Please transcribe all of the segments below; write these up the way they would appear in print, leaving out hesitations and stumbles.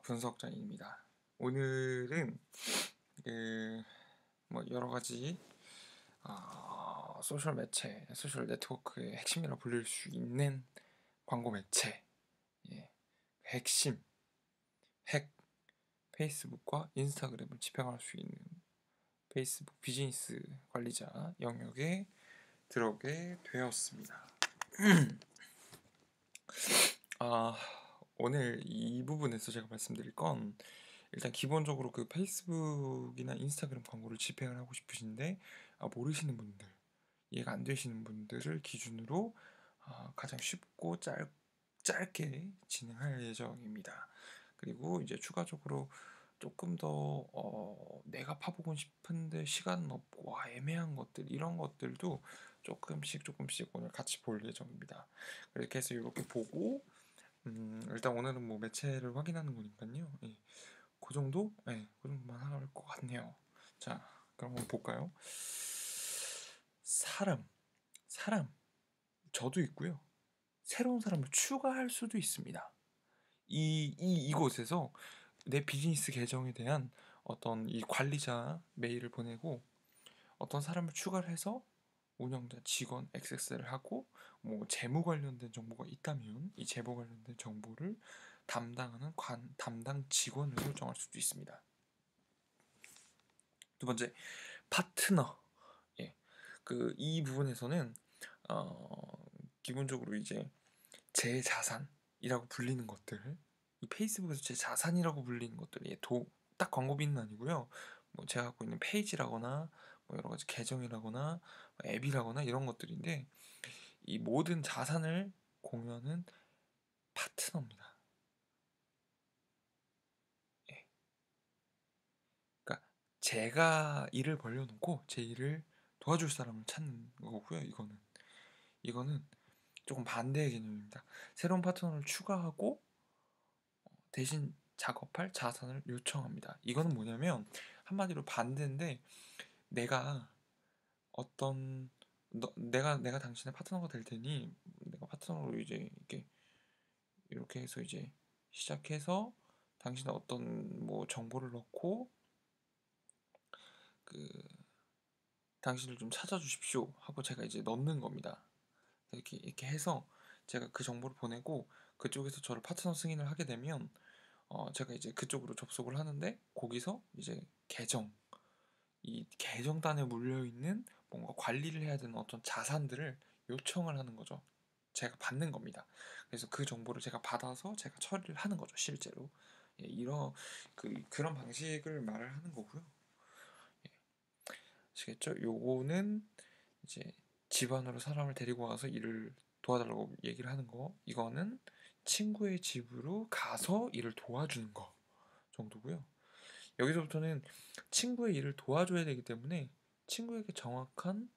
분석자입니다. 오늘은 그 여러 가지 소셜 매체, 소셜 네트워크의 핵심이라고 불릴 수 있는 광고 매체, 예, 핵심, 핵, 페이스북과 인스타그램을 집행할 수 있는 페이스북 비즈니스 관리자 영역에 들어오게 되었습니다. 오늘 이 부분에서 제가 말씀드릴 건 일단 기본적으로 그 페이스북이나 인스타그램 광고를 집행을 하고 싶으신데 모르시는 분들, 이해가 안 되시는 분들을 기준으로 가장 쉽고 짧게 진행할 예정입니다. 그리고 이제 추가적으로 조금 더 내가 파보고 싶은데 시간은 없고 애매한 것들, 이런 것들도 조금씩 오늘 같이 볼 예정입니다. 이렇게 해서 이렇게 보고 일단 오늘은 뭐 매체를 확인하는 거니까요. 예. 그 정도? 네, 그 정도만 할 것 같네요. 자, 그럼 한번 볼까요? 사람, 저도 있고요. 새로운 사람을 추가할 수도 있습니다. 이곳에서 내 비즈니스 계정에 대한 어떤 이 관리자 메일을 보내고 어떤 사람을 추가를 해서 운영자, 직원, 액세스를 하고 뭐 재무 관련된 정보가 있다면 이 재무 관련된 정보를 담당하는 담당 직원을 설정할 수도 있습니다. 두 번째, 파트너. 예. 이 부분에서는 기본적으로 이제 제 자산이라고 불리는 것들, 이 페이스북에서 제 자산이라고 불리는 것들이 딱 광고비는 아니고요. 뭐 제가 갖고 있는 페이지라거나 뭐 여러 가지 계정이라거나 앱이라거나 이런 것들인데 이 모든 자산을 공유하는 파트너입니다. 예. 그러니까 제가 일을 벌려놓고 제 일을 도와줄 사람을 찾는 거고요. 이거는 조금 반대의 개념입니다. 새로운 파트너를 추가하고 대신 작업할 자산을 요청합니다. 이거는 뭐냐면 한마디로 반대인데 내가 어떤 내가 당신의 파트너가 될 테니 내가 파트너로 이제 이렇게 해서 이제 시작해서 당신의 어떤 뭐 정보를 넣고 그 당신을 좀 찾아주십시오 하고 제가 이제 넣는 겁니다. 이렇게 해서 제가 그 정보를 보내고 그쪽에서 저를 파트너 승인을 하게 되면 제가 이제 그쪽으로 접속을 하는데 거기서 이제 이 계정단에 물려있는 뭔가 관리를 해야 되는 어떤 자산들을 요청을 하는 거죠. 제가 받는 겁니다. 그래서 그 정보를 제가 받아서 제가 처리를 하는 거죠, 실제로. 예, 그런 방식을 말을 하는 거고요. 예, 아시겠죠? 요거는 이제 집안으로 사람을 데리고 와서 일을 도와달라고 얘기를 하는 거. 이거는 친구의 집으로 가서 일을 도와주는 거 정도고요. 여기서부터는 친구의 일을 도와줘야 되기 때문에 친구에게 정확한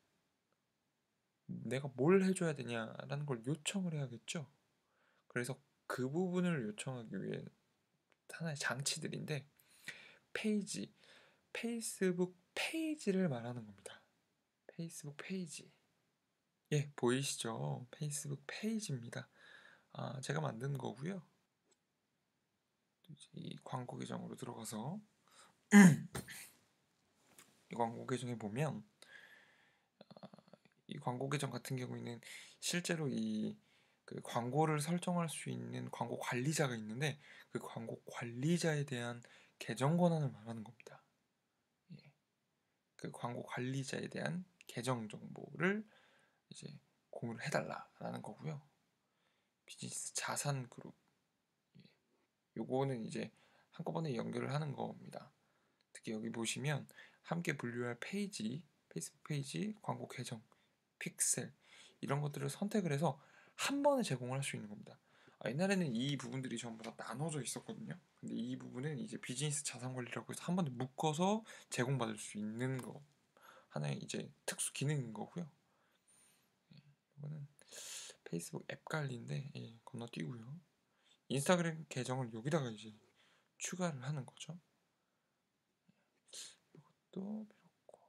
내가 뭘 해줘야 되냐라는 걸 요청을 해야겠죠. 그래서 그 부분을 요청하기 위해 하나의 장치들인데 페이스북 페이지를 말하는 겁니다. 페이스북 페이지. 예, 보이시죠? 페이스북 페이지입니다. 제가 만든 거고요. 이 광고 계정으로 들어가서 이 광고 계정에 보면 이 광고 계정 같은 경우에는 실제로 그 광고를 설정할 수 있는 광고 관리자가 있는데 그 광고 관리자에 대한 계정 권한을 말하는 겁니다. 예. 그 광고 관리자에 대한 계정 정보를 이제 공유를 해달라라는 거고요. 비즈니스 자산 그룹. 예. 요거는 이제 한꺼번에 연결을 하는 겁니다. 특히 여기 보시면 함께 분류할 페이지, 페이스북 페이지, 광고 계정, 픽셀 이런 것들을 선택을 해서 한 번에 제공을 할 수 있는 겁니다. 옛날에는 이 부분들이 전부 다 나눠져 있었거든요. 근데 이 부분은 이제 비즈니스 자산 관리라고 해서 한 번에 묶어서 제공받을 수 있는 거 하나의 이제 특수 기능인 거고요. 이거는 페이스북 앱 관리인데 건너뛰고요. 인스타그램 계정을 여기다가 이제 추가를 하는 거죠. 이것도 그렇고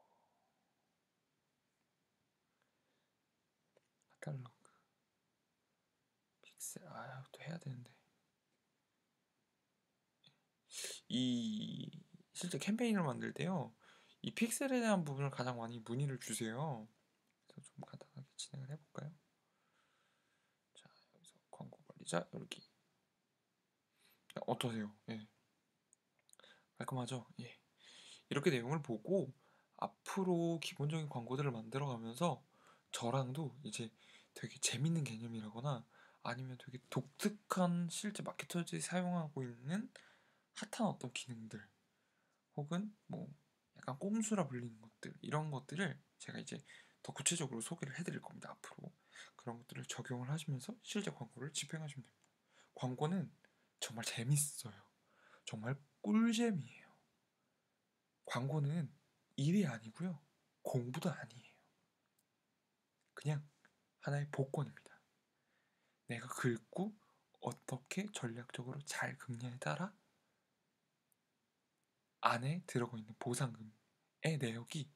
카탈로그 픽셀 또 해야 되는데 이 실제 캠페인을 만들 때요. 이 픽셀에 대한 부분을 가장 많이 문의를 주세요. 그래서 좀 간단하게 진행을 해볼까요? 자, 여기서 광고 관리자 여기 어떠세요? 예, 깔끔하죠? 예. 이렇게 내용을 보고 앞으로 기본적인 광고들을 만들어가면서 저랑도 이제 되게 재밌는 개념이라거나 아니면 되게 독특한 실제 마케터들이 사용하고 있는 핫한 어떤 기능들 혹은 뭐 약간 꼼수라 불리는 것들 이런 것들을 제가 이제 더 구체적으로 소개를 해드릴 겁니다. 앞으로 그런 것들을 적용을 하시면서 실제 광고를 집행하시면 됩니다. 광고는 정말 재밌어요. 정말 꿀잼이에요. 광고는 일이 아니고요. 공부도 아니에요. 그냥 하나의 복권입니다. 내가 긁고 어떻게 전략적으로 잘 긁냐에 따라 안에 들어가 있는 보상금의 내역이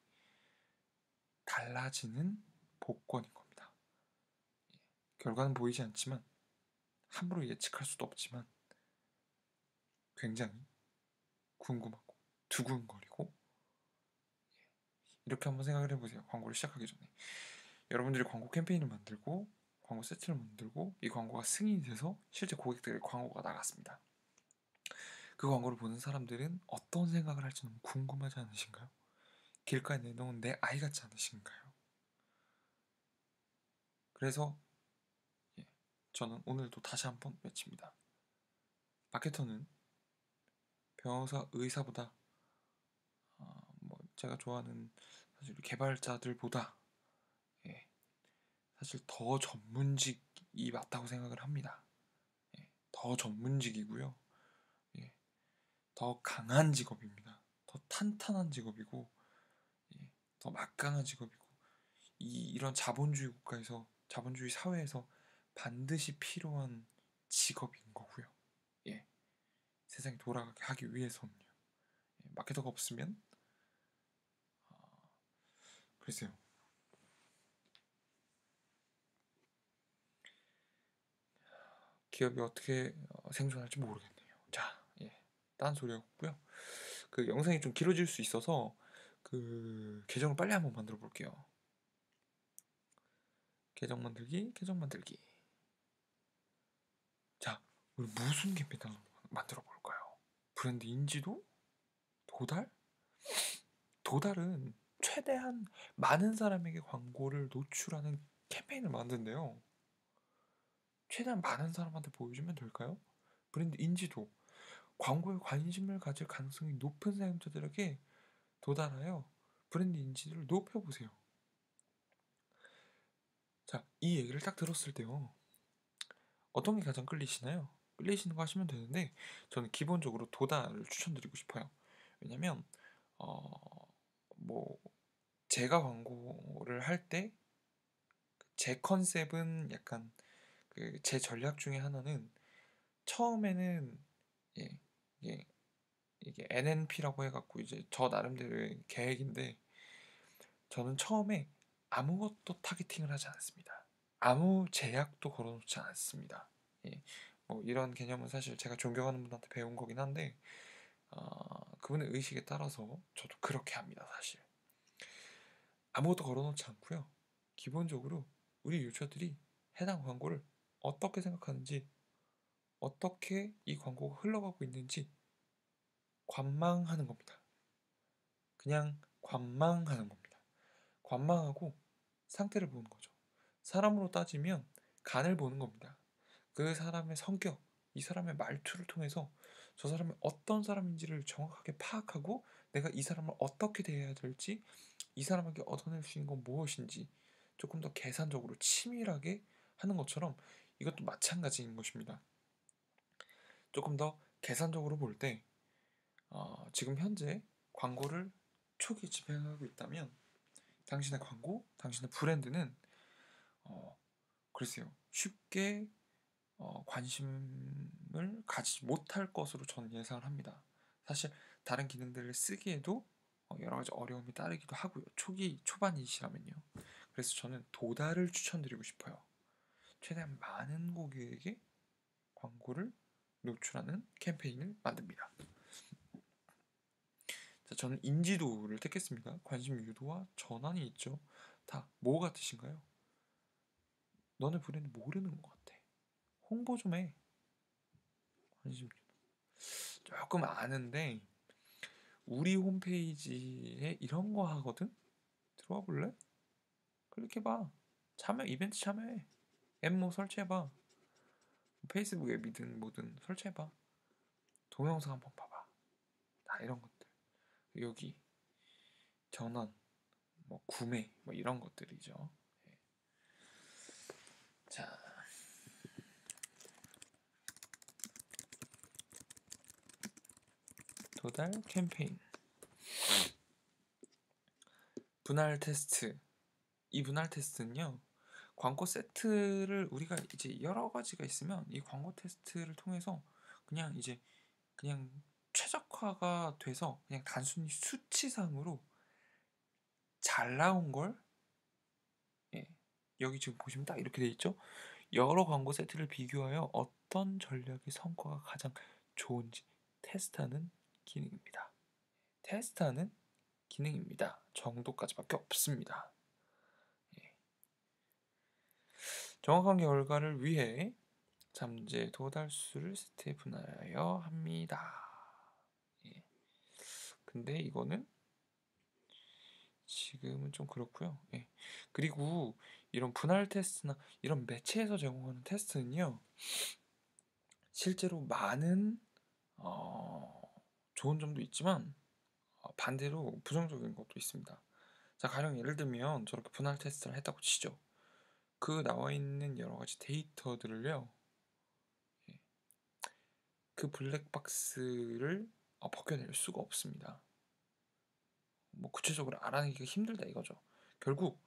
달라지는 복권인 겁니다. 결과는 보이지 않지만 함부로 예측할 수도 없지만 굉장히 궁금하고 두근거리고 이렇게 한번 생각을 해보세요. 광고를 시작하기 전에 여러분들이 광고 캠페인을 만들고 광고 세트를 만들고 이 광고가 승인이 돼서 실제 고객들의 광고가 나갔습니다. 그 광고를 보는 사람들은 어떤 생각을 할지 너무 궁금하지 않으신가요? 길가에 내놓은 내 아이 같지 않으신가요? 그래서 저는 오늘도 다시 한번 외칩니다. 마케터는 변호사, 의사보다 뭐 제가 좋아하는 사실 개발자들보다 사실 더 전문직이 맞다고 생각을 합니다. 더 전문직이고요. 더 강한 직업입니다. 더 탄탄한 직업이고 더 막강한 직업이고 이런 자본주의 국가에서 자본주의 사회에서 반드시 필요한 직업인 거고요. 세상이 돌아가게 하기 위해서는요. 마케터가 없으면 글쎄요. 기업이 어떻게 생존할지 모르겠네요. 자, 딴소리였고요. 그 영상이 좀 길어질 수 있어서 그 계정을 빨리 한번 만들어 볼게요. 계정 만들기. 자, 우리 무슨 캠페인 만들어 볼까요? 브랜드 인지도? 도달? 도달은 최대한 많은 사람에게 광고를 노출하는 캠페인을 만든대요. 최대한 많은 사람한테 보여주면 될까요? 브랜드 인지도. 광고에 관심을 가질 가능성이 높은 사용자들에게 도달하여 브랜드 인지도를 높여보세요. 자, 이 얘기를 딱 들었을 때요. 어떤 게 가장 끌리시나요? 끌리시는 거 하시면 되는데 저는 기본적으로 도달을 추천드리고 싶어요. 왜냐면 뭐 제가 광고를 할 때 제 컨셉은 약간 그 제 전략 중에 하나는 처음에는 예, 이게 NNP라고 해갖고 이제 저 나름대로의 계획인데 저는 처음에 아무것도 타겟팅을 하지 않았습니다. 아무 제약도 걸어놓지 않았습니다. 뭐 이런 개념은 사실 제가 존경하는 분한테 배운 거긴 한데 그분의 의식에 따라서 저도 그렇게 합니다. 사실 아무것도 걸어놓지 않고요. 기본적으로 우리 유저들이 해당 광고를 어떻게 생각하는지 어떻게 이 광고가 흘러가고 있는지 관망하는 겁니다. 그냥 관망하는 겁니다. 관망하고 상태를 보는 거죠. 사람으로 따지면 간을 보는 겁니다. 그 사람의 성격, 이 사람의 말투를 통해서 저 사람이 어떤 사람인지를 정확하게 파악하고 내가 이 사람을 어떻게 대해야 될지 이 사람에게 얻어낼 수 있는 건 무엇인지 조금 더 계산적으로 치밀하게 하는 것처럼 이것도 마찬가지인 것입니다. 조금 더 계산적으로 볼 때 지금 현재 광고를 초기 집행하고 있다면 당신의 광고, 당신의 브랜드는 글쎄요 쉽게 관심을 가지지 못할 것으로 저는 예상을 합니다. 사실 다른 기능들을 쓰기에도 여러 가지 어려움이 따르기도 하고요. 초반이시라면요. 그래서 저는 도달을 추천드리고 싶어요. 최대한 많은 고객에게 광고를 노출하는 캠페인을 만듭니다. 저는 인지도를 택했습니다. 관심 유도와 전환이 있죠. 다 뭐 같으신가요? 너네 브랜드 모르는 것 같아. 홍보 좀 해. 관심 유도. 조금 아는데 우리 홈페이지에 이런 거 하거든? 들어와 볼래? 클릭해봐. 참여 이벤트 참여해. 앱뭐 설치해봐. 페이스북 앱이든 뭐든 설치해봐. 동영상 한번 봐봐. 다 이런 것들. 여기 전원, 뭐 구매, 뭐 이런 것들이죠. 예. 자, 도달 캠페인, 분할 테스트. 이 분할 테스트는요, 광고 세트를 우리가 이제 여러 가지가 있으면 이 광고 테스트를 통해서 그냥 이제 그냥 최적화가 돼서 그냥 단순히 수치상으로 잘 나온 걸, 예, 여기 지금 보시면 딱 이렇게 돼 있죠. 여러 광고 세트를 비교하여 어떤 전략의 성과가 가장 좋은지 테스트하는 기능입니다. 테스트하는 기능입니다. 정도까지밖에 없습니다. 예. 정확한 결과를 위해 잠재 도달수를 세트에 분할하여 합니다. 예. 근데 이거는 지금은 좀 그렇고요. 예. 그리고 이런 분할 테스트나 이런 매체에서 제공하는 테스트는요, 실제로 많은 좋은 점도 있지만 반대로 부정적인 것도 있습니다. 자, 가령 예를 들면 저렇게 분할 테스트를 했다고 치죠. 그 나와 있는 여러 가지 데이터들을요, 예, 그 블랙박스를 벗겨낼 수가 없습니다. 뭐 구체적으로 알아내기가 힘들다 이거죠. 결국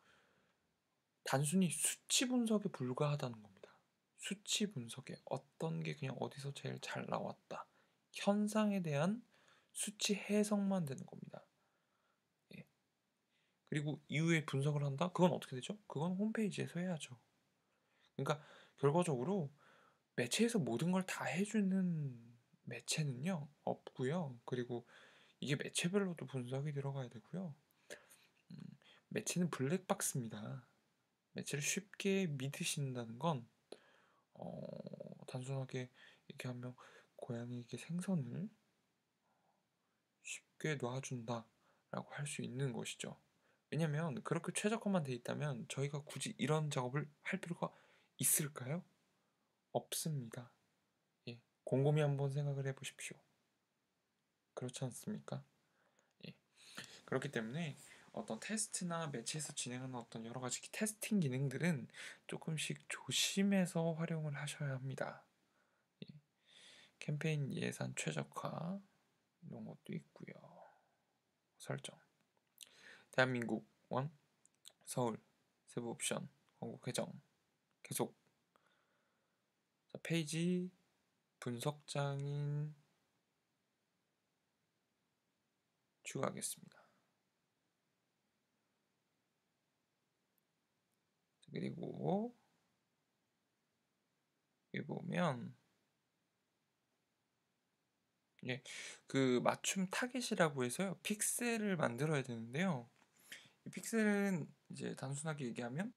단순히 수치 분석에 불과하다는 겁니다. 수치 분석에 어떤 게 그냥 어디서 제일 잘 나왔다. 현상에 대한 수치 해석만 되는 겁니다. 예. 그리고 이후에 분석을 한다? 그건 어떻게 되죠? 그건 홈페이지에서 해야죠. 그러니까 결과적으로 매체에서 모든 걸 다 해주는 매체는요, 없고요. 그리고 이게 매체별로도 분석이 들어가야 되고요. 음, 매체는 블랙박스입니다. 매체를 쉽게 믿으신다는 건 단순하게 이렇게 하면 고양이에게 생선을 쉽게 놔준다라고 할 수 있는 것이죠. 왜냐면 그렇게 최적화만 돼 있다면 저희가 굳이 이런 작업을 할 필요가 있을까요? 없습니다. 예, 곰곰이 한번 생각을 해보십시오. 그렇지 않습니까? 예. 그렇기 때문에 어떤 테스트나 매체에서 진행하는 어떤 여러 가지 테스팅 기능들은 조금씩 조심해서 활용을 하셔야 합니다. 예. 캠페인 예산 최적화 이런 것도 있고요. 설정. 대한민국 원 서울 세부 옵션 광고 계정 계속. 자, 페이지 분석장인 추가하겠습니다. 그리고 여기 보면 예, 그 맞춤 타겟이라고 해서요, 픽셀을 만들어야 되는데요. 이 픽셀은 이제 단순하게 얘기하면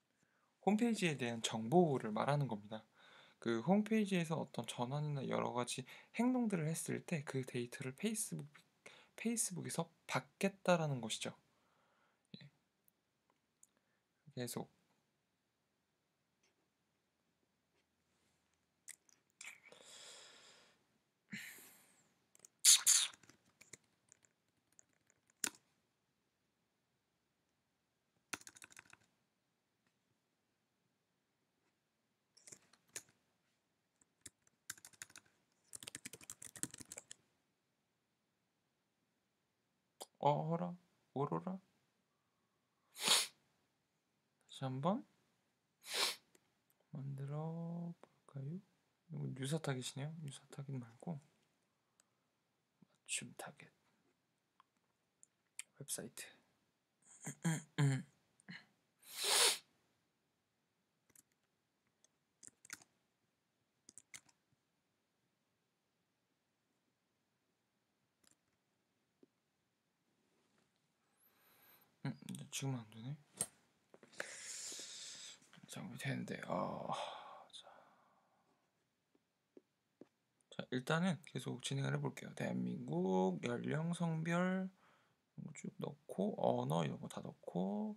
홈페이지에 대한 정보를 말하는 겁니다. 그 홈페이지에서 어떤 전환이나 여러 가지 행동들을 했을 때 그 데이터를 페이스북에서 받겠다라는 것이죠. 예, 계속. 어라 오로라 다시 한번 만들어 볼까요? 이거 유사 타겟이네요. 유사 타겟 말고 맞춤 타겟 웹사이트. 지금은 안 되네. 작업이 되는데 자, 일단은 계속 진행을 해볼게요. 대한민국 연령, 성별 이런 거 쭉 넣고 언어 이런 거 다 넣고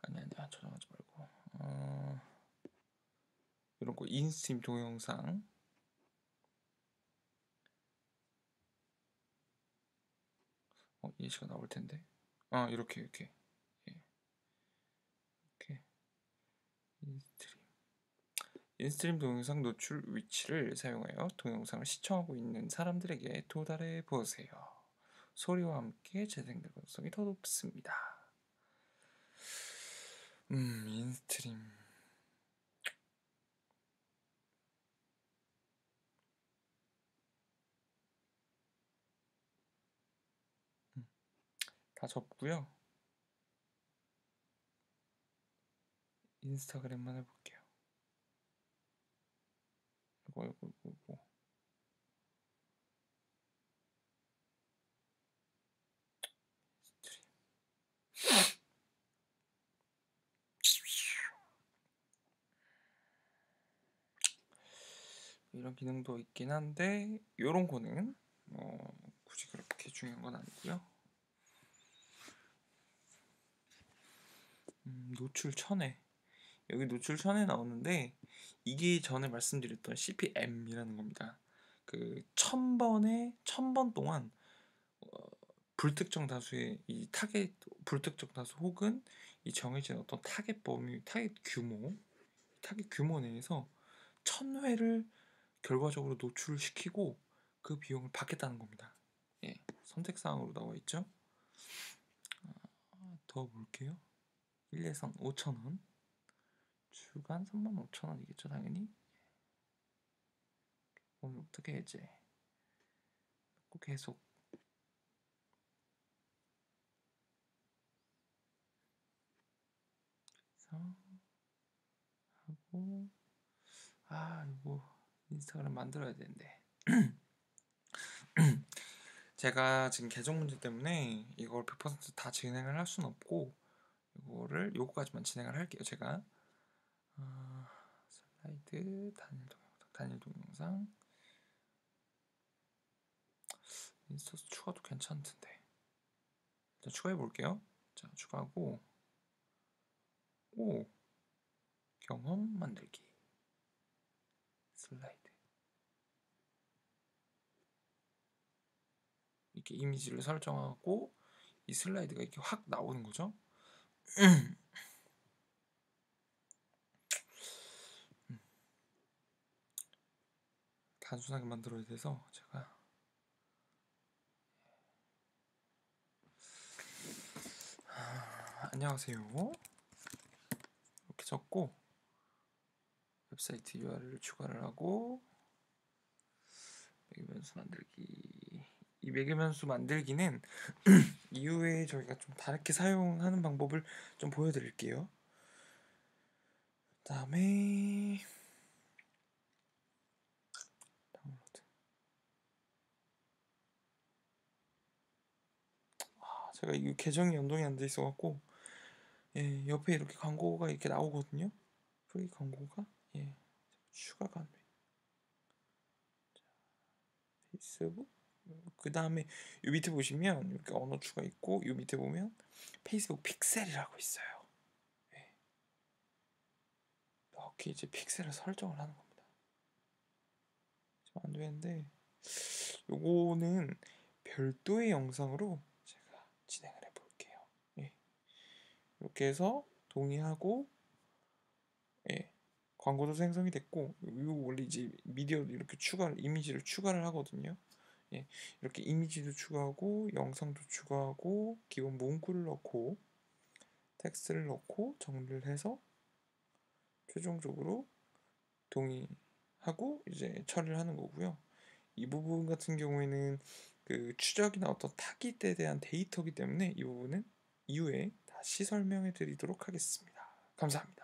아니야 저장하지 말고 이런 거 인스트림 동영상 예시가 나올 텐데 이렇게 예. 이렇게 인스트림 동영상 노출 위치를 사용하여 동영상을 시청하고 있는 사람들에게 도달해 보세요. 소리와 함께 재생될 가능성이 더 높습니다. 인스트림 다 접고요. 인스타그램만 해볼게요. 이거 이런 기능도 있긴 한데 이런 거는 굳이 그렇게 중요한 건 아니고요. 노출 1000회 여기 노출 1000회 나오는데 이게 전에 말씀드렸던 CPM이라는 겁니다. 그 1000번 동안 불특정 다수의 이 타겟 불특정 다수 혹은 이 정해진 어떤 타겟 범위, 타겟 규모 내에서 1000회를 결과적으로 노출시키고 그 비용을 받겠다는 겁니다. 예, 선택사항으로 나와 있죠. 더 볼게요. 1예산 5,000원, 주간 35,000원이겠죠 당연히. 오늘부터 해제. 꼭 계속. 그래서 하고 이거 인스타그램 만들어야 되는데. 제가 지금 계정 문제 때문에 이걸 100%다 진행을 할 수는 없고 이거를 요거까지만 진행을 할게요. 제가 슬라이드 단일 동영상 인스타 추가도 괜찮던데 일단 추가해 볼게요. 자, 추가하고 경험 만들기 슬라이드 이렇게 이미지를 설정하고 이 슬라이드가 이렇게 확 나오는 거죠. 단순하게 만들어야 돼서 제가 안녕하세요 이렇게 적고 웹사이트 URL을 추가를 하고 매개변수 만들기 이 매개변수 만들기는 이후에 저희가 좀 다르게 사용하는 방법을 좀 보여드릴게요. 그 다음에 다운로드 제가 이 계정이 연동이 안 돼 있어 갖고 옆에 이렇게 광고가 이렇게 나오거든요. 프리 광고가 추가가 안 돼. 페이스북 그 다음에 요 밑에 보시면 이렇게 언어 추가 있고 요 밑에 보면 페이스북 픽셀이라고 있어요. 이렇게 이제 픽셀을 설정을 하는 겁니다. 좀 안 되는데 요거는 별도의 영상으로 제가 진행을 해볼게요. 이렇게 해서 동의하고 광고도 생성이 됐고 이거 원래 이제 미디어 이렇게 이미지를 추가를 하거든요. 이렇게 이미지도 추가하고 영상도 추가하고 기본 문구를 넣고 텍스트를 넣고 정리를 해서 최종적으로 동의하고 이제 처리를 하는 거고요. 이 부분 같은 경우에는 그 추적이나 어떤 타깃에 대한 데이터이기 때문에 이 부분은 이후에 다시 설명해 드리도록 하겠습니다. 감사합니다.